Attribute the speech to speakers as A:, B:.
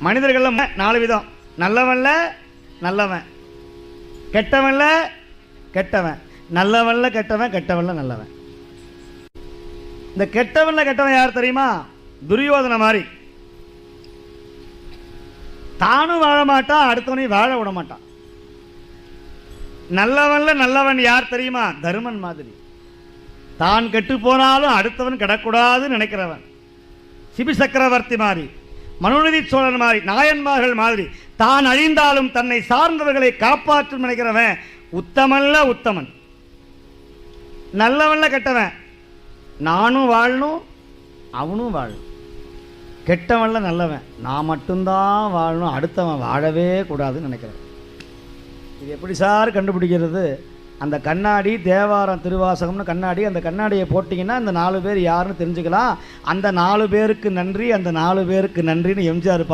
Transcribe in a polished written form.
A: மனிதர்கள் 4 விதம். நல்லவன்ல நல்லவன், கெட்டவன்ல கெட்டவன், நல்லவன்ல கெட்டவன், கெட்டவன்ல நல்லவன். இந்த கெட்டவன்ல கெட்டவன் யார் தெரியுமா? துரியோதன மாதிரி. தானும் வாழ மாட்டான், அடுத்தவனையும் வாழ விட மாட்டான். நல்லவன்ல நல்லவன் யார் தெரியுமா? தருமன் மாதிரி. தான் கெட்டு போனாலும் அடுத்தவன் கிடக்கூடாதுன்னு நினைக்கிறவன். சிபி சக்கரவர்த்தி மாதிரி, மனுநீதி சோழன் மாதிரி, நாயன்மார்கள் மாதிரி தான் அழிந்தாலும் தன்னை சார்ந்தவர்களை காப்பாற்றும் நினைக்கிறவன் உத்தமன்ல உத்தமன். நல்லவன்ல கெட்டவன், நானும் வாழணும் அவனும் வாழணும். கெட்டவன்ல நல்லவன், நான் மட்டும்தான் வாழணும், அடுத்தவன் வாழவே கூடாதுன்னு நினைக்கிறேன். இது எப்படி சார் கண்டுபிடிக்கிறது? அந்த கண்ணாடி தேவாரம் திருவாசகம்னு கண்ணாடி, அந்த கண்ணாடியை போட்டிங்கன்னா அந்த 4 பேர் யாருன்னு தெரிஞ்சுக்கலாம். அந்த 4 பேருக்கு நன்றி, அந்த 4 பேருக்கு நன்றின்னு எம்ஜிஆர்